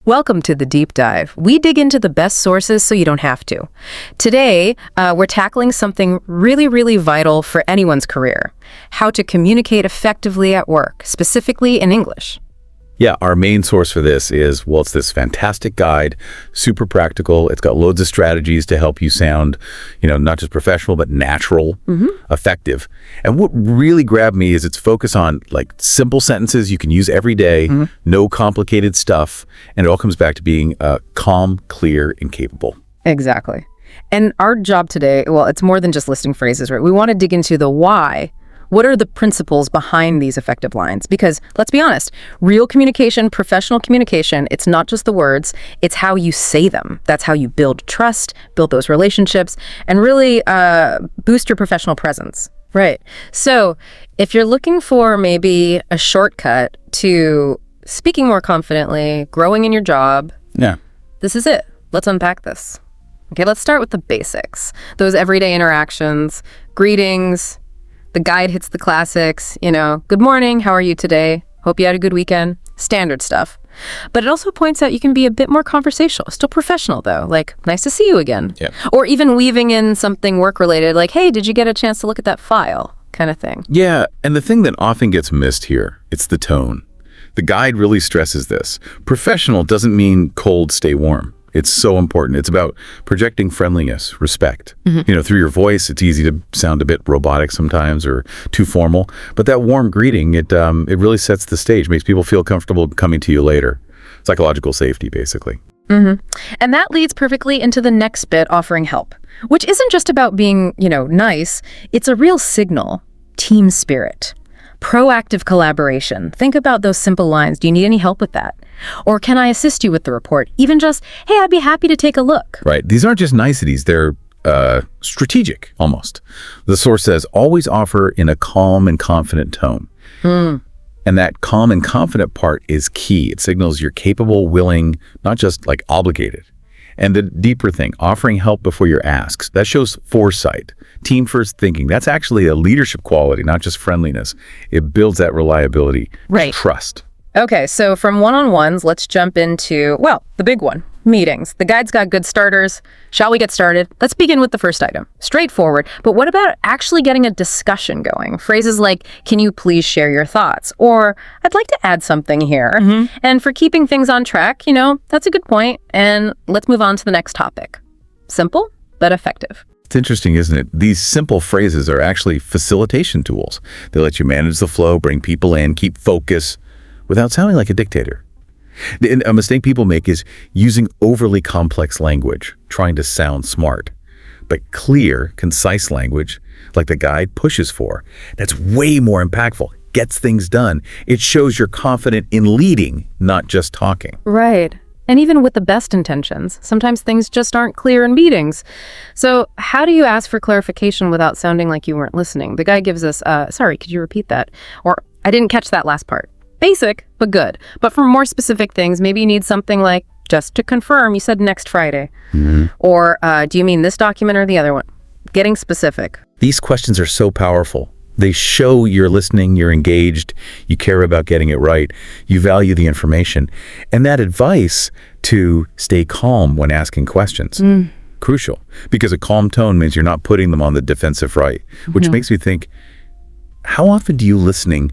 Welcome to the Deep Dive. We dig into the best sources so you don't have to. Today, we're tackling something really, really vital for anyone's career: how to communicate effectively at work, specifically in English. Yeah, our main source for this is, well, it's this fantastic guide, super practical. It's got loads of strategies to help you sound, not just professional, but natural, effective. And what really grabbed me is its focus on like simple sentences you can use every day, no complicated stuff, and it all comes back to being calm, clear, and capable. Exactly. And our job today, well, it's more than just listing phrases, right? We want to dig into the why. What are the principles behind these effective lines? Because let's be honest, real communication, professional communication, it's not just the words, it's how you say them. That's how you build trust, build those relationships, and really boost your professional presence. Right. So if you're looking for maybe a shortcut to speaking more confidently, growing in your job, this is it. Let's unpack this. Okay, let's start with the basics. Those everyday interactions, greetings. The guide hits the classics, good morning, how are you today? Hope you had a good weekend. Standard stuff. But it also points out you can be a bit more conversational, still professional though, like, nice to see you again. Yeah. Or even weaving in something work-related, like, hey, did you get a chance to look at that file? Kind of thing. Yeah, and the thing that often gets missed here, it's the tone. The guide really stresses this. Professional doesn't mean cold, stay warm. It's so important. It's about projecting friendliness, respect. Through your voice, it's easy to sound a bit robotic sometimes or too formal. But that warm greeting, it really sets the stage, makes people feel comfortable coming to you later. Psychological safety, basically. And that leads perfectly into the next bit, offering help, which isn't just about being, nice. It's a real signal. Team spirit. Proactive collaboration. Think about those simple lines. Do you need any help with that? Or can I assist you with the report? Even just, hey, I'd be happy to take a look. Right. These aren't just niceties. They're strategic, almost. The source says, always offer in a calm and confident tone. And that calm and confident part is key. It signals you're capable, willing, not just like obligated. And the deeper thing, offering help before you're asked, that shows foresight, team first thinking. That's actually a leadership quality, not just friendliness. It builds that reliability, trust. Okay, so from one-on-ones, let's jump into, well, the big one, meetings. The guide's got good starters. Shall we get started? Let's begin with the first item. Straightforward, but what about actually getting a discussion going? Phrases like, can you please share your thoughts? Or, I'd like to add something here. And for keeping things on track, that's a good point. And let's move on to the next topic. Simple, but effective. It's interesting, isn't it? These simple phrases are actually facilitation tools. They let you manage the flow, bring people in, keep focus, without sounding like a dictator. A mistake people make is using overly complex language, trying to sound smart. But clear, concise language, like the guide pushes for, that's way more impactful, gets things done. It shows you're confident in leading, not just talking. Right. And even with the best intentions, sometimes things just aren't clear in meetings. So how do you ask for clarification without sounding like you weren't listening? The guy gives us, sorry, could you repeat that? Or, I didn't catch that last part. Basic, but good. But for more specific things, maybe you need something like, just to confirm, you said next Friday. Or, do you mean this document or the other one? Getting specific. These questions are so powerful. They show you're listening, you're engaged, you care about getting it right, you value the information. And that advice to stay calm when asking questions, crucial. Because a calm tone means you're not putting them on the defensive right, which makes me think, how often do you listening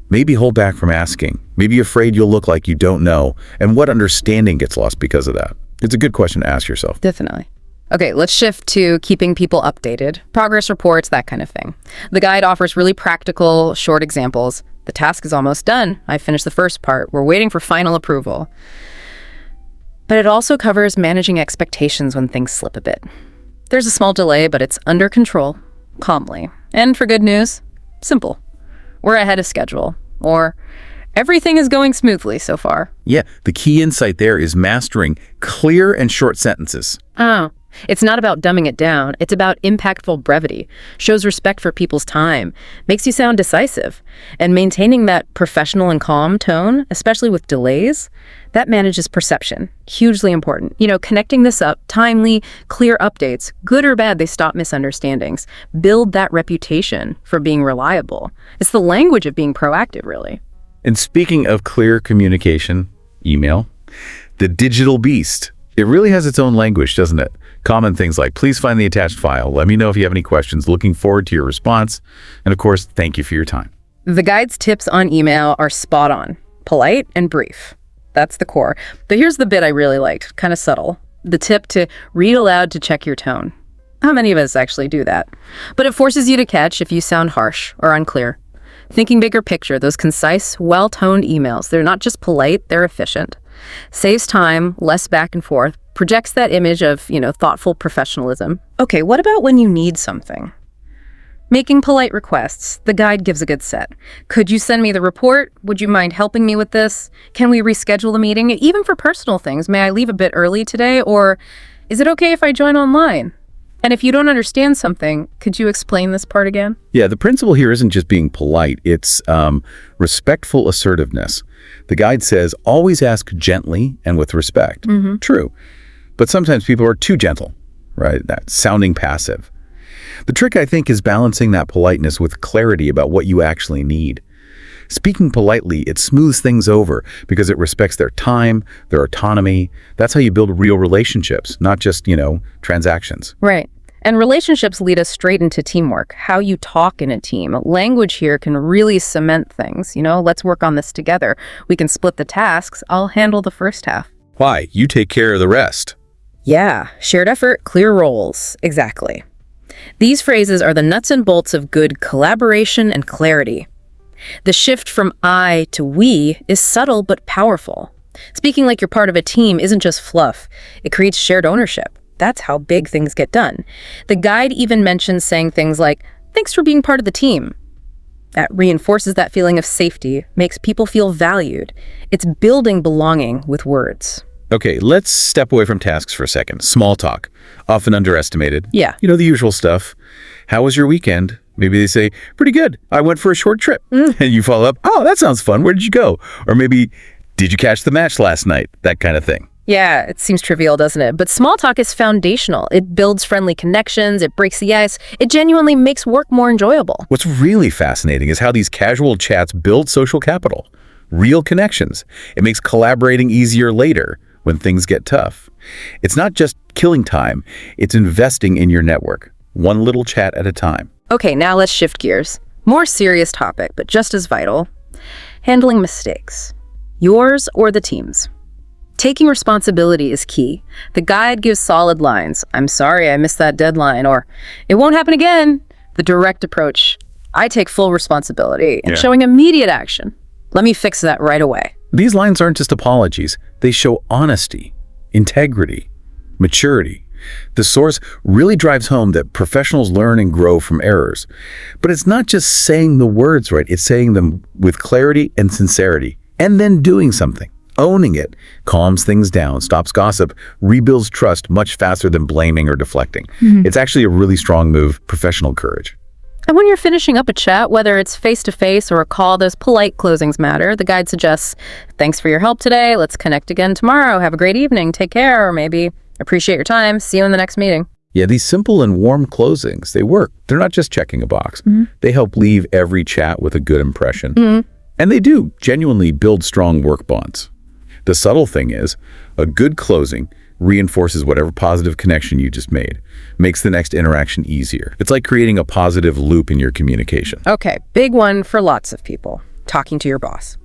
maybe hold back from asking, maybe afraid you'll look like you don't know, and what understanding gets lost because of that? It's a good question to ask yourself. Definitely. Okay, let's shift to keeping people updated. Progress reports, that kind of thing. The guide offers really practical, short examples. The task is almost done. I finished the first part. We're waiting for final approval. But it also covers managing expectations when things slip a bit. There's a small delay, but it's under control, calmly. And for good news, simple. We're ahead of schedule. Or, everything is going smoothly so far. Yeah, the key insight there is mastering clear and short sentences. Oh, it's not about dumbing it down. It's about impactful brevity. Shows respect for people's time. Makes you sound decisive. And maintaining that professional and calm tone, especially with delays, that manages perception. Hugely important. Connecting this up, timely, clear updates, good or bad, they stop misunderstandings. Build that reputation for being reliable. It's the language of being proactive, really. And speaking of clear communication, email, The digital beast. It really has its own language, doesn't it? Common things like, please find the attached file. Let me know if you have any questions. Looking forward to your response. And of course, thank you for your time. The guide's tips on email are spot on, polite and brief. That's the core. But here's the bit I really liked, kind of subtle. The tip to read aloud to check your tone. How many of us actually do that? But it forces you to catch if you sound harsh or unclear. Thinking bigger picture, those concise, well-toned emails, they're not just polite, they're efficient. Saves time, less back and forth, projects that image of, thoughtful professionalism. Okay, what about when you need something? Making polite requests. The guide gives a good set. Could you send me the report? Would you mind helping me with this? Can we reschedule the meeting? Even for personal things, may I leave a bit early today? Or is it okay if I join online? And if you don't understand something, could you explain this part again? Yeah, the principle here isn't just being polite. It's respectful assertiveness. The guide says, always ask gently and with respect. True. But sometimes people are too gentle, right? That's sounding passive. The trick, I think, is balancing that politeness with clarity about what you actually need. Speaking politely, it smooths things over because it respects their time, their autonomy. That's how you build real relationships, not just, transactions. Right. And relationships lead us straight into teamwork, how you talk in a team. Language here can really cement things. Let's work on this together. We can split the tasks. I'll handle the first half. Why? You take care of the rest. Yeah, shared effort, clear roles. Exactly. These phrases are the nuts and bolts of good collaboration and clarity. The shift from I to we is subtle but powerful. Speaking like you're part of a team isn't just fluff. It creates shared ownership. That's how big things get done. The guide even mentions saying things like, thanks for being part of the team. That reinforces that feeling of safety, makes people feel valued. It's building belonging with words. Okay, let's step away from tasks for a second. Small talk, often underestimated. Yeah. The usual stuff. How was your weekend? Maybe they say, pretty good. I went for a short trip. And you follow up, oh, that sounds fun. Where did you go? Or maybe, did you catch the match last night? That kind of thing. Yeah, it seems trivial, doesn't it? But small talk is foundational. It builds friendly connections, it breaks the ice, it genuinely makes work more enjoyable. What's really fascinating is how these casual chats build social capital, real connections. It makes collaborating easier later when things get tough. It's not just killing time, it's investing in your network, one little chat at a time. Okay, now let's shift gears. More serious topic, but just as vital. Handling mistakes. Yours or the team's. Taking responsibility is key. The guide gives solid lines. I'm sorry I missed that deadline, or it won't happen again. The direct approach. I take full responsibility and showing immediate action. Let me fix that right away. These lines aren't just apologies. They show honesty, integrity, maturity. The source really drives home that professionals learn and grow from errors. But it's not just saying the words right. It's saying them with clarity and sincerity, and then doing something. Owning it calms things down, stops gossip, rebuilds trust much faster than blaming or deflecting. It's actually a really strong move, professional courage. And when you're finishing up a chat, whether it's face-to-face or a call, those polite closings matter. The guide suggests, thanks for your help today. Let's connect again tomorrow. Have a great evening. Take care. Or maybe appreciate your time. See you in the next meeting. Yeah, these simple and warm closings, they work. They're not just checking a box. They help leave every chat with a good impression. And they do genuinely build strong work bonds. The subtle thing is, a good closing reinforces whatever positive connection you just made, makes the next interaction easier. It's like creating a positive loop in your communication. Okay, big one for lots of people. Talking to your boss.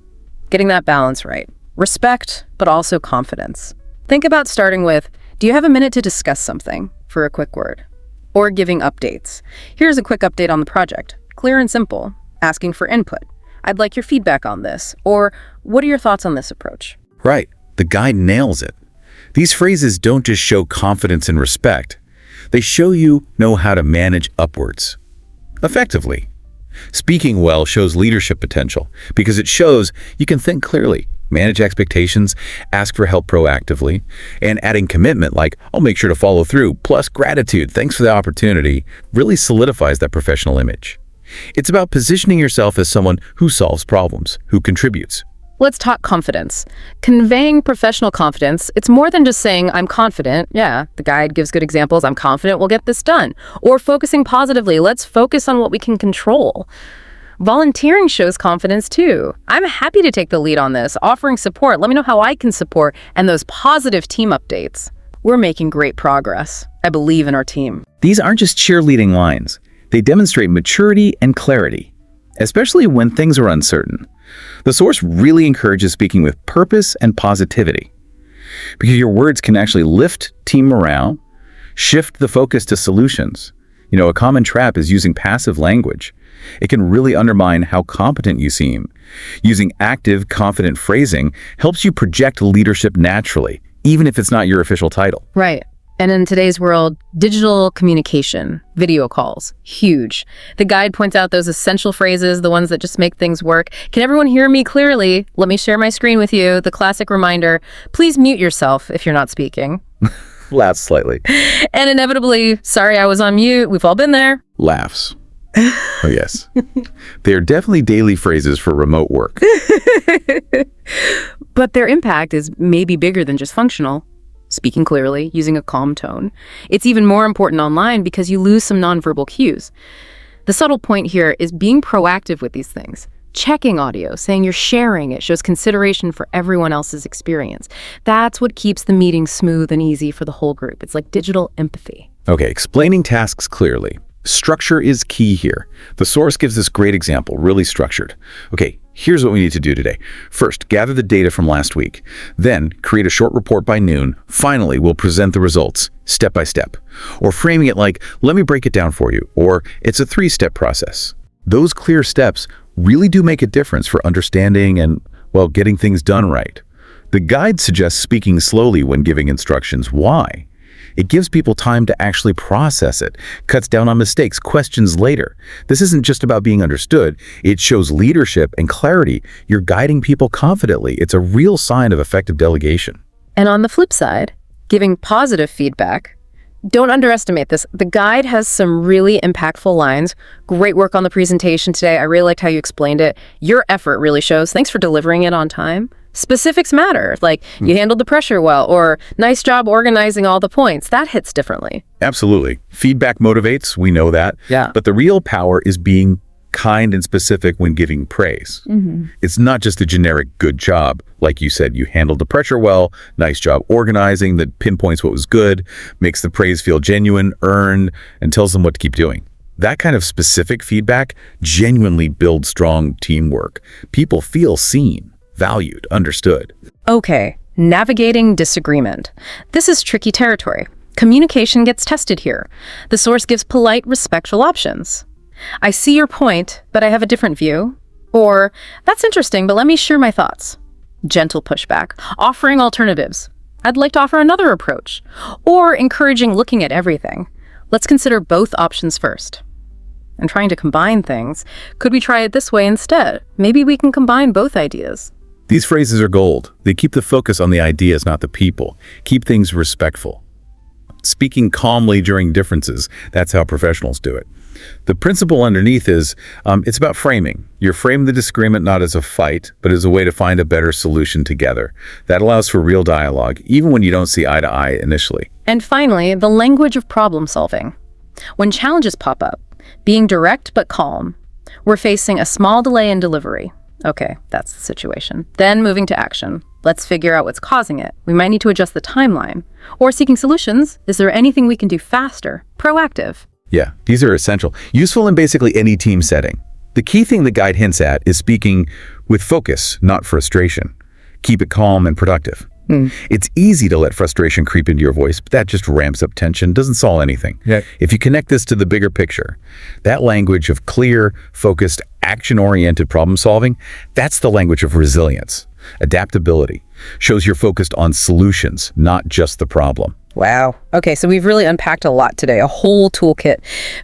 Getting that balance right. Respect, but also confidence. Think about starting with, do you have a minute to discuss something, for a quick word? Or giving updates. Here's a quick update on the project. Clear and simple. Asking for input. I'd like your feedback on this. Or, what are your thoughts on this approach? Right. The guide nails it. These phrases don't just show confidence and respect. They show you know how to manage upwards effectively. Speaking well shows leadership potential because it shows you can think clearly, manage expectations, ask for help proactively, and adding commitment like, I'll make sure to follow through, plus gratitude, thanks for the opportunity, really solidifies that professional image. It's about positioning yourself as someone who solves problems, who contributes. Let's talk confidence. Conveying professional confidence, it's more than just saying, I'm confident. Yeah, the guide gives good examples. I'm confident we'll get this done. Or focusing positively. Let's focus on what we can control. Volunteering shows confidence too. I'm happy to take the lead on this, offering support. Let me know how I can support, and those positive team updates. We're making great progress. I believe in our team. These aren't just cheerleading lines. They demonstrate maturity and clarity, especially when things are uncertain. The source really encourages speaking with purpose and positivity, because your words can actually lift team morale, shift the focus to solutions. A common trap is using passive language. It can really undermine how competent you seem. Using active, confident phrasing helps you project leadership naturally, even if it's not your official title. Right. And in today's world, digital communication, video calls, huge. The guide points out those essential phrases, the ones that just make things work. Can everyone hear me clearly? Let me share my screen with you. The classic reminder, please mute yourself if you're not speaking. Laughs slightly. And inevitably, sorry, I was on mute. We've all been there. Laughs. Oh, yes. They are definitely daily phrases for remote work. But their impact is maybe bigger than just functional. Speaking clearly, using a calm tone. It's even more important online because you lose some nonverbal cues. The subtle point here is being proactive with these things. Checking audio, saying you're sharing it, shows consideration for everyone else's experience. That's what keeps the meeting smooth and easy for the whole group. It's like digital empathy. Okay, explaining tasks clearly. Structure is key here. The source gives this great example, really structured. Okay, here's what we need to do today. First, gather the data from last week. Then, create a short report by noon. Finally, we'll present the results, step by step. Or framing it like, let me break it down for you. Or, it's a 3-step process. Those clear steps really do make a difference for understanding and, well, getting things done right. The guide suggests speaking slowly when giving instructions. Why? It gives people time to actually process it, cuts down on mistakes, questions later. This isn't just about being understood. It shows leadership and clarity. You're guiding people confidently. It's a real sign of effective delegation. And on the flip side, giving positive feedback. Don't underestimate this. The guide has some really impactful lines. Great work on the presentation today. I really liked how you explained it. Your effort really shows. Thanks for delivering it on time. Specifics matter, like you handled the pressure well, or nice job organizing all the points. That hits differently. Absolutely. Feedback motivates, we know that. Yeah. But the real power is being kind and specific when giving praise. It's not just a generic good job. Like you said, you handled the pressure well, nice job organizing that pinpoints what was good, makes the praise feel genuine, earned, and tells them what to keep doing. That kind of specific feedback genuinely builds strong teamwork. People feel seen, valued, understood. Okay, navigating disagreement. This is tricky territory. Communication gets tested here. The source gives polite, respectful options. I see your point, but I have a different view. Or, that's interesting, but let me share my thoughts. Gentle pushback, offering alternatives. I'd like to offer another approach. Or encouraging looking at everything. Let's consider both options first. And trying to combine things. Could we try it this way instead? Maybe we can combine both ideas. These phrases are gold. They keep the focus on the ideas, not the people. Keep things respectful. Speaking calmly during differences, that's how professionals do it. The principle underneath is, it's about framing. You're framing the disagreement not as a fight, but as a way to find a better solution together. That allows for real dialogue, even when you don't see eye to eye initially. And finally, the language of problem solving. When challenges pop up, being direct but calm. We're facing a small delay in delivery. Okay, that's the situation. Then moving to action. Let's figure out what's causing it. We might need to adjust the timeline. Or seeking solutions. Is there anything we can do faster? Proactive. Yeah, these are essential. Useful in basically any team setting. The key thing the guide hints at is speaking with focus, not frustration. Keep it calm and productive. It's easy to let frustration creep into your voice, but that just ramps up tension, doesn't solve anything. Yeah. If you connect this to the bigger picture, that language of clear, focused, action-oriented problem solving, that's the language of resilience. Adaptability shows you're focused on solutions, not just the problem. Wow. Okay, so we've really unpacked a lot today, a whole toolkit.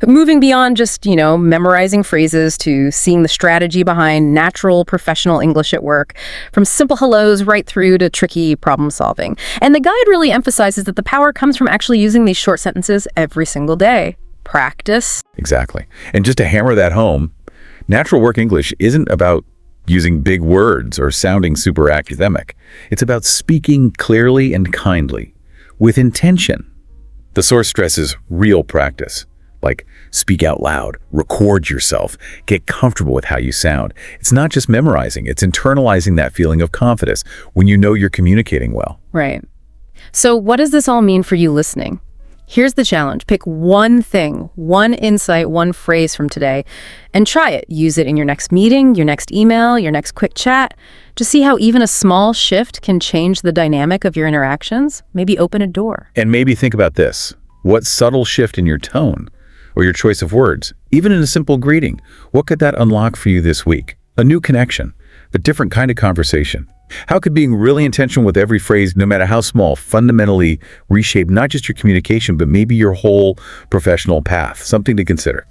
Moving beyond just, memorizing phrases to seeing the strategy behind natural professional English at work, from simple hellos right through to tricky problem solving. And the guide really emphasizes that the power comes from actually using these short sentences every single day. Practice. Exactly. And just to hammer that home, natural work English isn't about using big words or sounding super academic. It's about speaking clearly and kindly, with intention. The source stresses real practice. like speak out loud, record yourself, get comfortable with how you sound. It's not just memorizing, it's internalizing that feeling of confidence when you know you're communicating well. Right. So what does this all mean for you listening? Here's the challenge. Pick one thing, one insight, one phrase from today, and try it. Use it in your next meeting, your next email, your next quick chat. Just see how even a small shift can change the dynamic of your interactions, maybe open a door. And maybe think about this. What subtle shift in your tone or your choice of words, even in a simple greeting, what could that unlock for you this week? A new connection, a different kind of conversation. How could being really intentional with every phrase, no matter how small, fundamentally reshape not just your communication, but maybe your whole professional path? Something to consider.